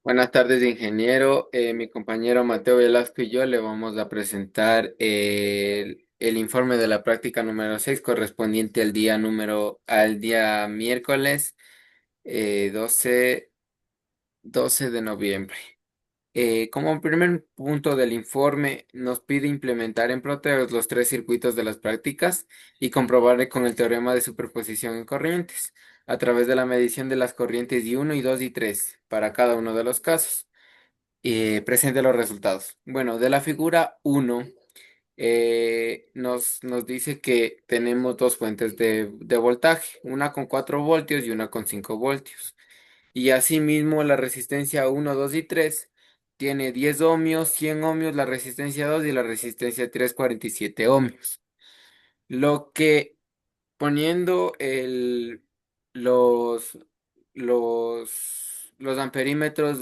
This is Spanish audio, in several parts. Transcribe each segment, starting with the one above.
Buenas tardes, ingeniero. Mi compañero Mateo Velasco y yo le vamos a presentar el informe de la práctica número 6 correspondiente al día miércoles 12 12 de noviembre. Como primer punto del informe, nos pide implementar en Proteus los tres circuitos de las prácticas y comprobar con el teorema de superposición en corrientes a través de la medición de las corrientes I1, I2 y 3 para cada uno de los casos. Presente los resultados. Bueno, de la figura 1 nos dice que tenemos dos fuentes de voltaje, una con 4 voltios y una con 5 voltios. Y asimismo la resistencia 1, 2 y 3 tiene 10 ohmios, 100 ohmios, la resistencia 2 y la resistencia 3, 47 ohmios. Lo que poniendo los, los los amperímetros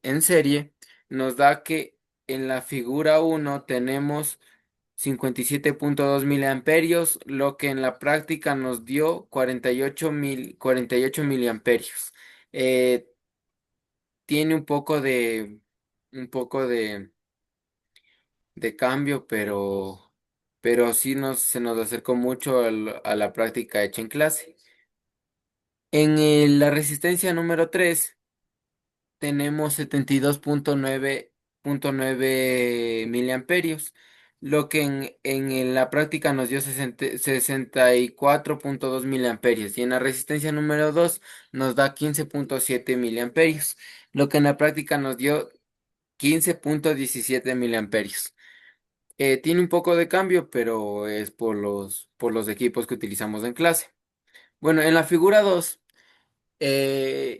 en serie, nos da que en la figura uno tenemos 57,2 miliamperios, lo que en la práctica nos dio 48 miliamperios. Eh, Tiene un poco de cambio, pero sí se nos acercó mucho a la práctica hecha en clase. La resistencia número 3 tenemos 72,9 miliamperios, lo que en la práctica nos dio 64,2 miliamperios y en la resistencia número 2 nos da 15,7 miliamperios, lo que en la práctica nos dio 15,17 miliamperios. Tiene un poco de cambio, pero es por los equipos que utilizamos en clase. Bueno, en la figura 2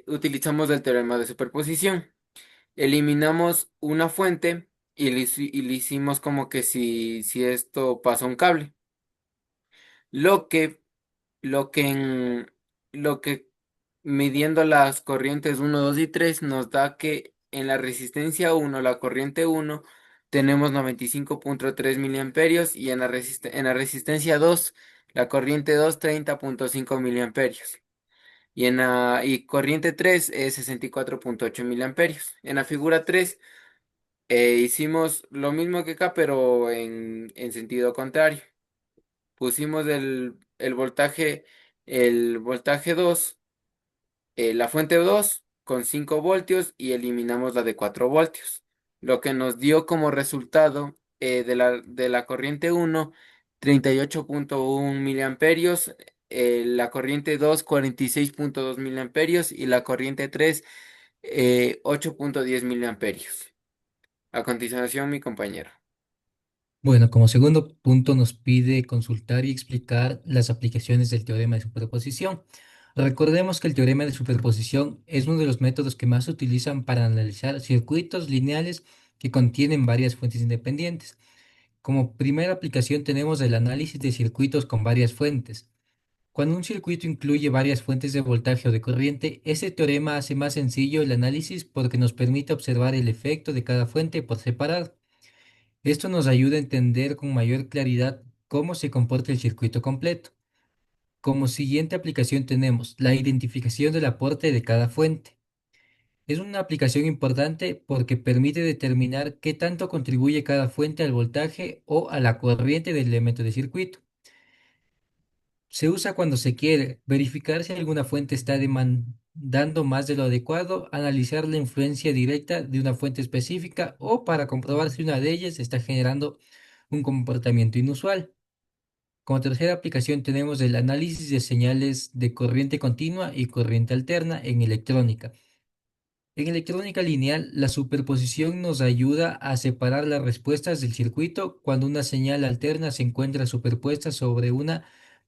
utilizamos el teorema de superposición. Eliminamos una fuente y le hicimos como que si esto pasa un cable. Lo que, lo que, en, lo que midiendo las corrientes uno 2 y 3 nos da que en la resistencia uno la corriente uno tenemos 95,3 miliamperios y en en la resistencia 2 la corriente 2 30,5 miliamperios. Y corriente 3 es 64,8 miliamperios. En la figura 3 hicimos lo mismo que acá, pero en sentido contrario. Pusimos el voltaje 2, la fuente 2 con 5 voltios y eliminamos la de 4 voltios. Lo que nos dio como resultado de la corriente uno 38,1 miliamperios, la corriente 2 46,2 miliamperios y la corriente 3 8,10 miliamperios. A continuación, mi compañero. Bueno, como segundo punto nos pide consultar y explicar las aplicaciones del teorema de superposición. Recordemos que el teorema de superposición es uno de los métodos que más se utilizan para analizar circuitos lineales que contienen varias fuentes independientes. Como primera aplicación tenemos el análisis de circuitos con varias fuentes. Cuando un circuito incluye varias fuentes de voltaje o de corriente, ese teorema hace más sencillo el análisis porque nos permite observar el efecto de cada fuente por separado. Esto nos ayuda a entender con mayor claridad cómo se comporta el circuito completo. Como siguiente aplicación tenemos la identificación del aporte de cada fuente. Es una aplicación importante porque permite determinar qué tanto contribuye cada fuente al voltaje o a la corriente del elemento de circuito. Se usa cuando se quiere verificar si alguna fuente está demandando más de lo adecuado, analizar la influencia directa de una fuente específica o para comprobar si una de ellas está generando un comportamiento inusual. Como tercera aplicación tenemos el análisis de señales de corriente continua y corriente alterna en electrónica. En electrónica lineal, la superposición nos ayuda a separar las respuestas del circuito cuando una señal alterna se encuentra superpuesta sobre una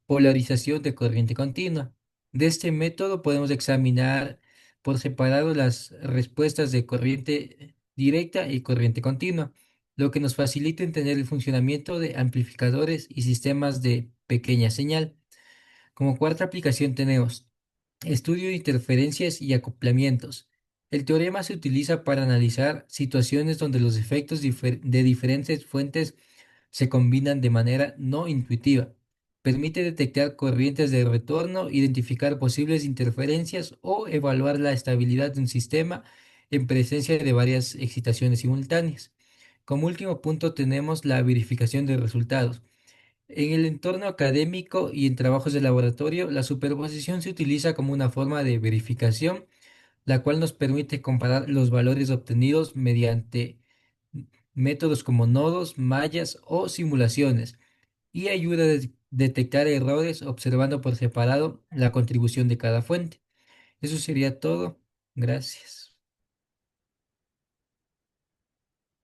polarización de corriente continua. De este método podemos examinar por separado las respuestas de corriente directa y corriente continua, lo que nos facilita entender el funcionamiento de amplificadores y sistemas de pequeña señal. Como cuarta aplicación tenemos estudio de interferencias y acoplamientos. El teorema se utiliza para analizar situaciones donde los efectos de diferentes fuentes se combinan de manera no intuitiva. Permite detectar corrientes de retorno, identificar posibles interferencias o evaluar la estabilidad de un sistema en presencia de varias excitaciones simultáneas. Como último punto tenemos la verificación de resultados. En el entorno académico y en trabajos de laboratorio, la superposición se utiliza como una forma de verificación, la cual nos permite comparar los valores obtenidos mediante métodos como nodos, mallas o simulaciones y ayuda a detectar errores observando por separado la contribución de cada fuente. Eso sería todo. Gracias.